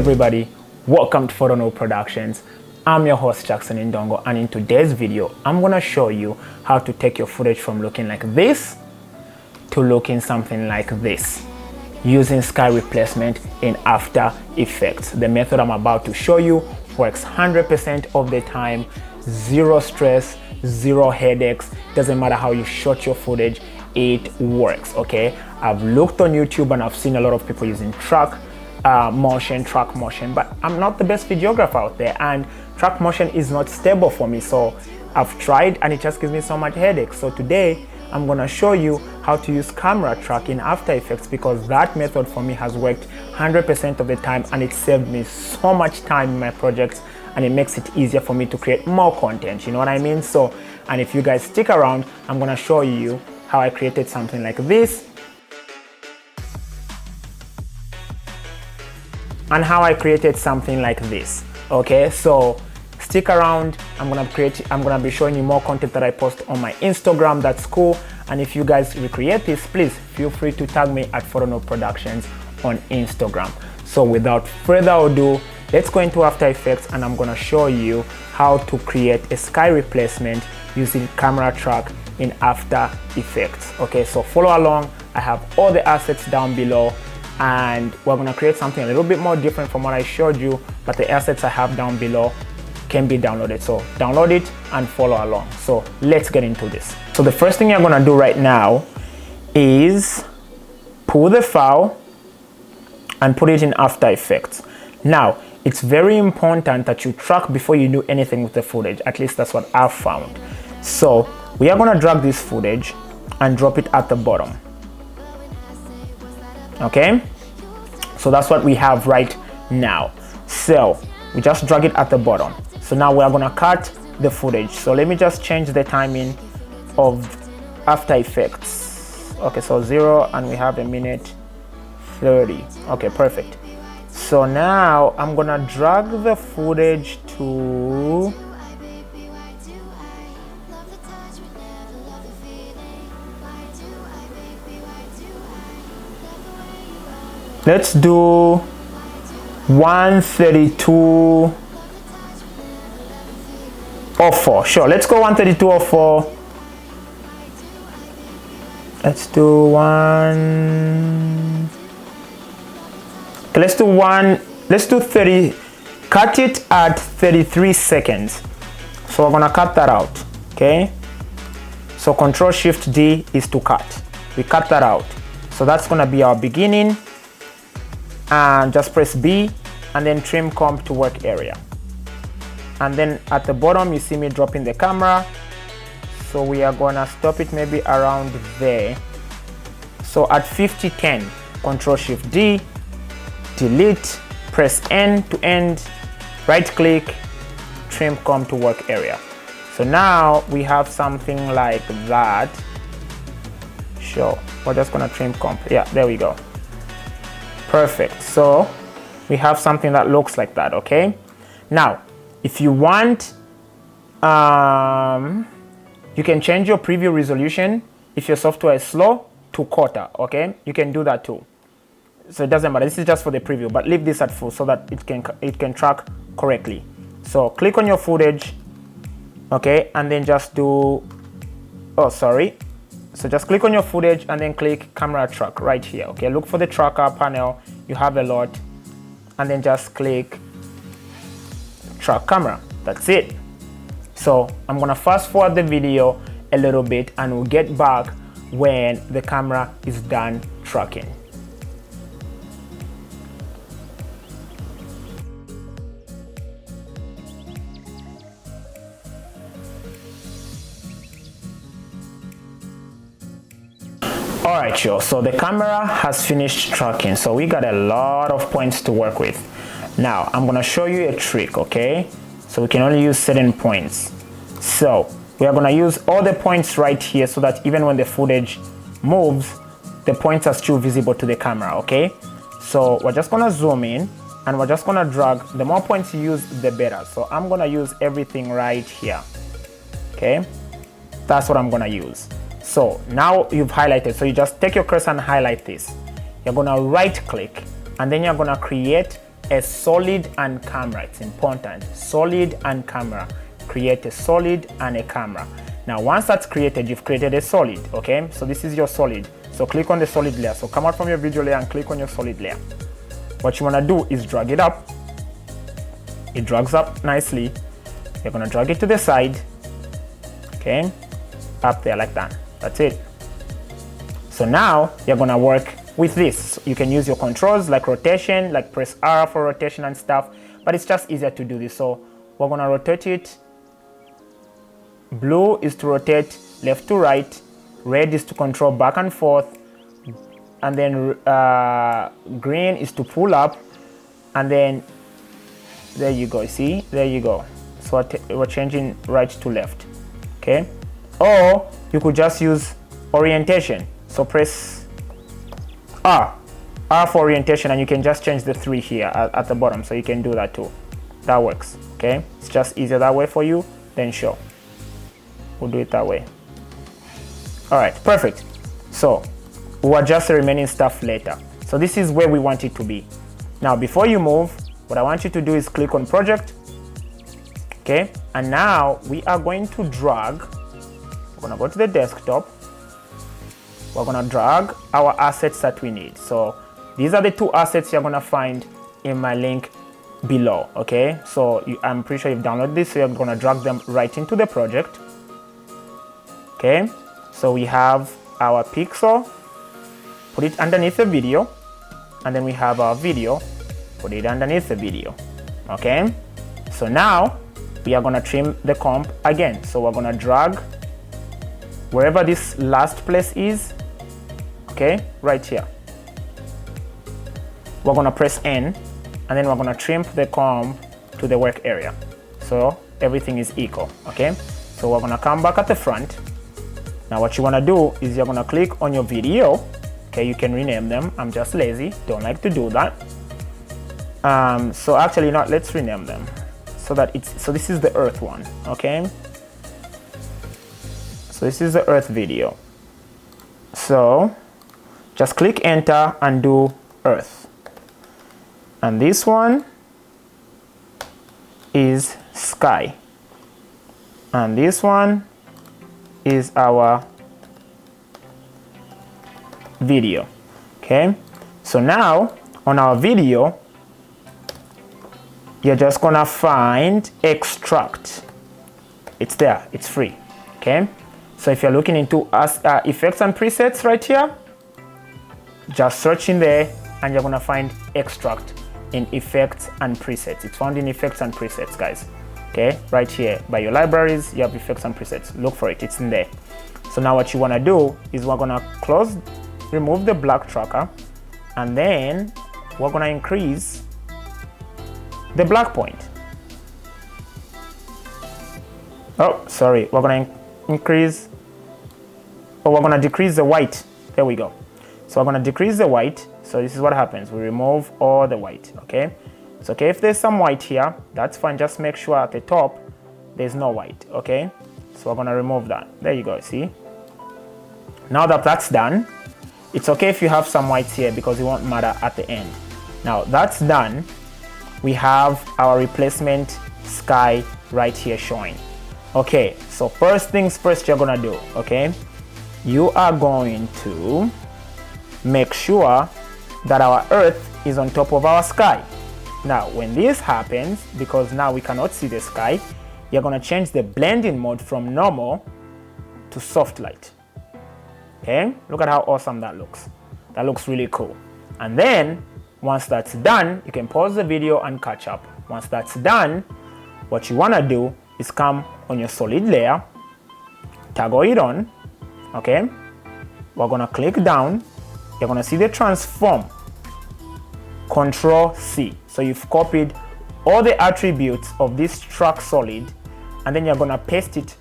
everybody, welcome to Photo Productions. I'm your host Jackson Indongo, and in today's video I'm gonna show you how to take your footage from looking like this to looking something like this using sky replacement in After Effects. The method I'm about to show you works 100% of the time, zero stress, zero headaches. Doesn't matter how you shot your footage, it works. Okay, I've looked on YouTube and I've seen a lot of people using track motion, but I'm not the best videographer out there, and track motion is not stable for me, so I've tried and it just gives me so much headache. So today I'm gonna show you how to use camera track in After Effects, because that method for me has worked 100% of the time, and it saved me so much time in my projects, and it makes it easier for me to create more content, you know what I mean? So, and if you guys stick around, I'm gonna show you how I created something like this and how I created something like this. Okay, so stick around. I'm gonna be showing you more content that I post on my Instagram. That's cool. And if you guys recreate this, please feel free to tag me at Photo Productions on Instagram. So without further ado, let's go into After Effects and I'm gonna show you how to create a sky replacement using camera track in After Effects. Okay, so follow along. I have all the assets down below, and we're gonna create something a little bit more different from what I showed you, but the assets I have down below can be downloaded. So download it and follow along. So let's get into this. So the first thing you're gonna do right now is pull the file and put it in After Effects. Now, it's very important that you track before you do anything with the footage. At least that's what I've found. So we are gonna drag this footage and drop it at the bottom. Okay, so that's what we have right now. So we just drag it at the bottom. So now we are gonna cut the footage. So let me just change the timing of After Effects. Okay, so 0, and we have 1:30. Okay, perfect. So now I'm gonna drag the footage to let's do 132:04. Sure, let's go 132:04. Let's do let's do 30. Cut it at 33 seconds. So we're gonna cut that out. Okay, so Control-Shift-D is to cut. We cut that out. So that's gonna be our beginning. And just press B and then trim comp to work area, and then at the bottom you see me dropping the camera, so we are gonna stop it maybe around there. So at 50:10, Control-Shift-D, delete, press N to end, right click, trim comp to work area. So now we have something like that. Sure, we're just gonna trim comp. Yeah, there we go. Perfect. So we have something that looks like that. Okay, now if you want, you can change your preview resolution if your software is slow to quarter. Okay, you can do that too, so it doesn't matter. This is just for the preview, but leave this at full so that it can track correctly. So click on your footage, okay, and then just do, so just click on your footage and then click camera track right here. Okay, look for the tracker panel. You have a lot, and then just click track camera. That's it. So I'm gonna fast forward the video a little bit and we'll get back when the camera is done tracking. All right, y'all, so the camera has finished tracking, so we got a lot of points to work with. Now I'm gonna show you a trick. Okay, so we can only use certain points. So we are gonna use all the points right here, so that even when the footage moves, the points are still visible to the camera. Okay, so we're just gonna zoom in and we're just gonna drag. The more points you use, the better. So I'm gonna use everything right here. Okay, that's what I'm gonna use. So now you've highlighted, so you just take your cursor and highlight this. You're gonna right click and then you're gonna create a solid and camera. It's important. Solid and camera. Create a solid and a camera. Now once that's created, you've created a solid, okay? So this is your solid. So click on the solid layer. So come out from your video layer and click on your solid layer. What you want to do is drag it up. It drags up nicely. You're going to drag it to the side, okay? Up there like that. That's it. So now you're going to work with this. You can use your controls like rotation, like press R for rotation and stuff, but it's just easier to do this. So we're going to rotate it. Blue is to rotate left to right, red is to control back and forth, and then green is to pull up, and then there you go. See, there you go. So we're changing right to left, okay? Or you could just use orientation. So press R for orientation, and you can just change the 3 here at the bottom. So you can do that too. That works, okay? It's just easier that way for you. Then sure, we'll do it that way. All right, perfect. So we'll adjust the remaining stuff later. So this is where we want it to be. Now before you move, what I want you to do is click on project, okay? And now we are going to drag. We're gonna go to the desktop. We're gonna drag our assets that we need. So these are the 2 assets you're gonna find in my link below, okay? So I'm pretty sure you've downloaded this, so you're gonna drag them right into the project, okay? So we have our pixel, put it underneath the video, and then we have our video, put it underneath the video, okay? So now we are gonna trim the comp again. So we're gonna drag wherever this last place is, okay, right here. We're gonna press N, and then we're gonna trim the comp to the work area. So everything is equal, okay? So we're gonna come back at the front. Now what you wanna do is you're gonna click on your video, okay? You can rename them. I'm just lazy, don't like to do that. So actually not, let's rename them so that so this is the Earth one, okay? So this is the Earth video. So just click enter and do Earth. And this one is sky. And this one is our video, okay? So now on our video, you're just gonna find extract. It's there, it's free, okay? So if you're looking into effects and presets right here, just search in there and you're gonna find extract in effects and presets. It's found in effects and presets, guys, okay? Right here by your libraries, you have effects and presets. Look for it, it's in there. So now what you wanna do is we're gonna remove the black tracker, and then we're gonna increase the black point. Oh, sorry, we're gonna decrease the white. There we go. So we're gonna decrease the white. So this is what happens. We remove all the white, okay? It's okay if there's some white here, that's fine. Just make sure at the top, there's no white, okay? So we're gonna remove that. There you go, see? Now that that's done, it's okay if you have some whites here because it won't matter at the end. Now that's done, we have our replacement sky right here showing. Okay, so first things first you're gonna do, okay? You are going to make sure that our Earth is on top of our sky. Now, when this happens, because now we cannot see the sky, you're gonna change the blending mode from normal to soft light. Okay, look at how awesome that looks. That looks really cool. And then, once that's done, you can pause the video and catch up. Once that's done, what you wanna do is come on your solid layer, toggle it on, okay? We're gonna click down, you're gonna see the transform, Control C. So you've copied all the attributes of this track solid, and then you're gonna paste it,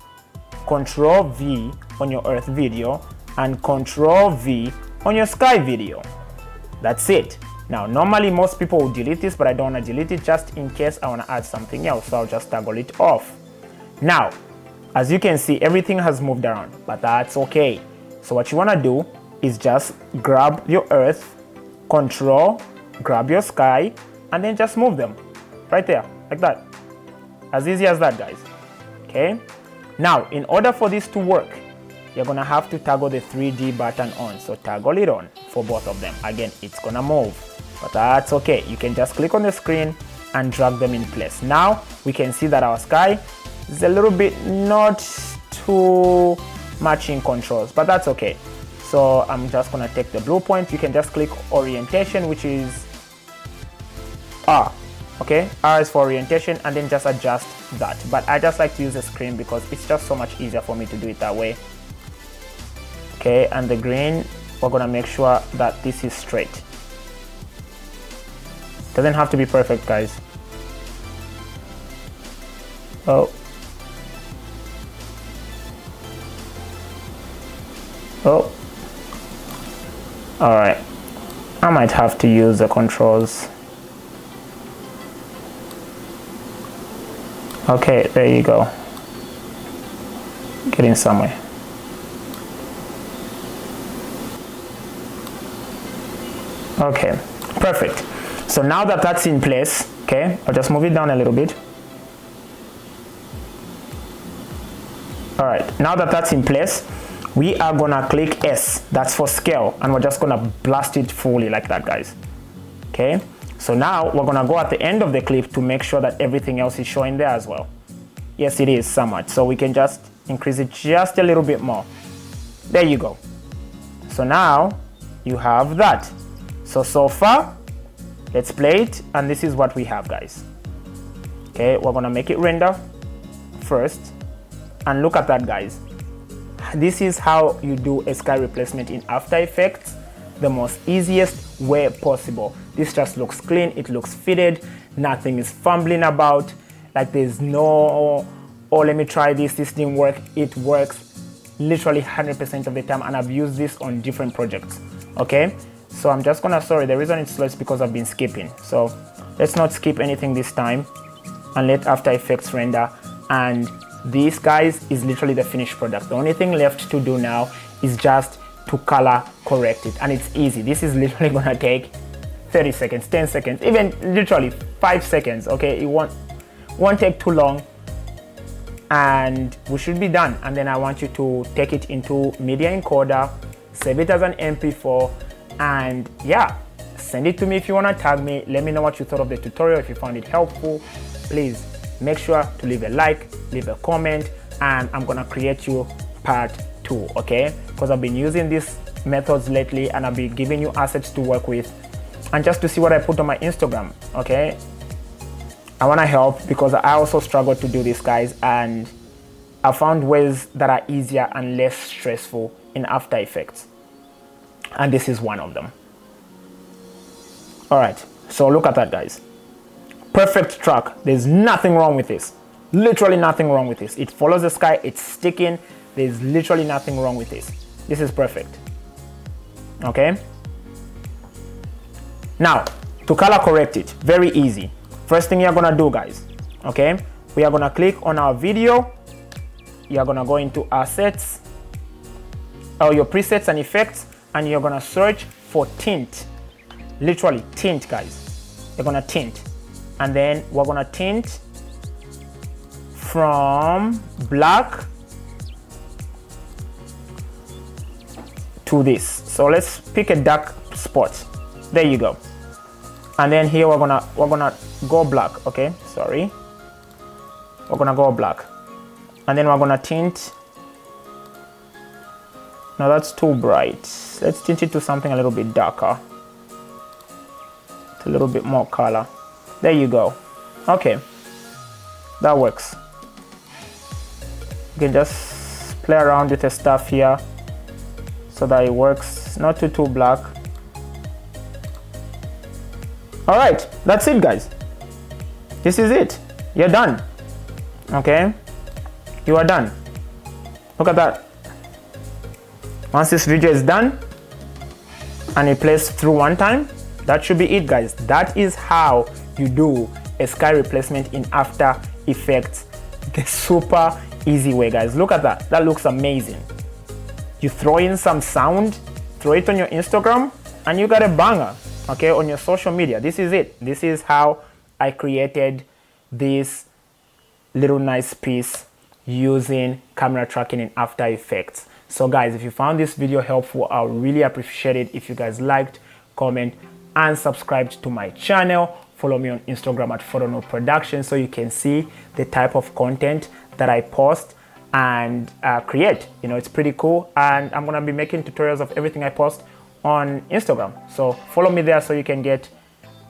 Control V on your Earth video, and Control V on your sky video. That's it. Now, normally most people will delete this, but I don't want to delete it just in case I want to add something else, so I'll just toggle it off. Now, as you can see, everything has moved around, but that's okay. So what you want to do is just grab your Earth, grab your sky, and then just move them right there, like that. As easy as that, guys. Okay. Now, in order for this to work, you're gonna have to toggle the 3D button on. So toggle it on for both of them. Again, it's gonna move, but that's okay. You can just click on the screen and drag them in place. Now we can see that our sky is a little bit not too much in controls, but that's okay. So I'm just gonna take the blue point. You can just click orientation, which is R. Okay, R is for orientation, and then just adjust that. But I just like to use the screen because it's just so much easier for me to do it that way. Okay, and the green, we're gonna make sure that this is straight. Doesn't have to be perfect, guys. Oh. Oh. All right. I might have to use the controls. Okay, there you go. Getting somewhere. Okay, perfect. So now that that's in place, okay, I'll just move it down a little bit. All right, now that that's in place, we are gonna click S, that's for scale, and we're just gonna blast it fully like that, guys. Okay, so now we're gonna go at the end of the clip to make sure that everything else is showing there as well. Yes, it is somewhat, so we can just increase it just a little bit more. There you go. So now you have that. So far, let's play it, and this is what we have, guys. Okay, we're gonna make it render first, and look at that, guys. This is how you do a sky replacement in After Effects, the most easiest way possible. This just looks clean, it looks fitted, nothing is fumbling about, like there's no, oh, let me try this didn't work. It works literally 100% of the time, and I've used this on different projects. Okay, so I'm just gonna, sorry, the reason it's slow is because I've been skipping. So let's not skip anything this time, and let After Effects render. And this, guys, is literally the finished product. The only thing left to do now is just to color correct it, and it's easy. This is literally gonna take 30 seconds, 10 seconds, even literally 5 seconds. Okay, it won't take too long, and we should be done. And then I want you to take it into media encoder, save it as an MP4, and yeah, send it to me if you want to tag me. Let me know what you thought of the tutorial. If you found it helpful, please make sure to leave a like, leave a comment, and I'm gonna create you part 2, okay? Because I've been using these methods lately, and I'll be giving you assets to work with, and just to see what I put on my Instagram, okay? I want to help because I also struggle to do this, guys, and I found ways that are easier and less stressful in After Effects, and this is one of them. All right, so look at that, guys. Perfect track. There's nothing wrong with this. Literally nothing wrong with this. It follows the sky, it's sticking. There's literally nothing wrong with this. This is perfect. Okay? Now, to color correct it, very easy. First thing you're gonna do, guys, okay? We are gonna click on our video. You're gonna go into assets, or your presets and effects, and you're gonna search for tint. Literally tint, guys. You're gonna tint. And then we're gonna tint from black to this. So let's pick a dark spot. There you go. And then here we're gonna go black. Okay, sorry. We're gonna go black. And then we're gonna tint. Now that's too bright. Let's tint it to something a little bit darker. It's a little bit more color. There you go. Okay, that works. You can just play around with the stuff here so that it works, not too black. All right, that's it, guys. This is it. You're done. Okay, you are done. Look at that. Once this video is done and it plays through one time, that should be it, guys. That is how you do a sky replacement in After Effects the super easy way, guys. Look at that. That looks amazing. You throw in some sound, throw it on your Instagram, and you got a banger. okay, on your social media. This is it. This is how I created this little nice piece using camera tracking in After Effects. So guys, if you found this video helpful, I'll really appreciate it if you guys liked, comment, and subscribed to my channel. Follow me on Instagram at PhotoNode Productions so you can see the type of content that I post and create. You know, it's pretty cool, and I'm gonna be making tutorials of everything I post on Instagram. So follow me there so you can get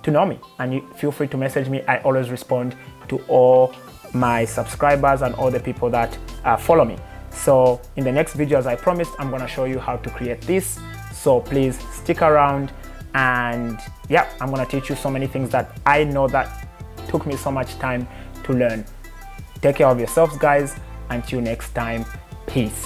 to know me, and you feel free to message me. I always respond to all my subscribers and all the people that follow me. So in the next video, as I promised, I'm gonna show you how to create this. So please stick around, and yeah, I'm gonna teach you so many things that I know that took me so much time to learn. Take care of yourselves, guys. Until next time, peace.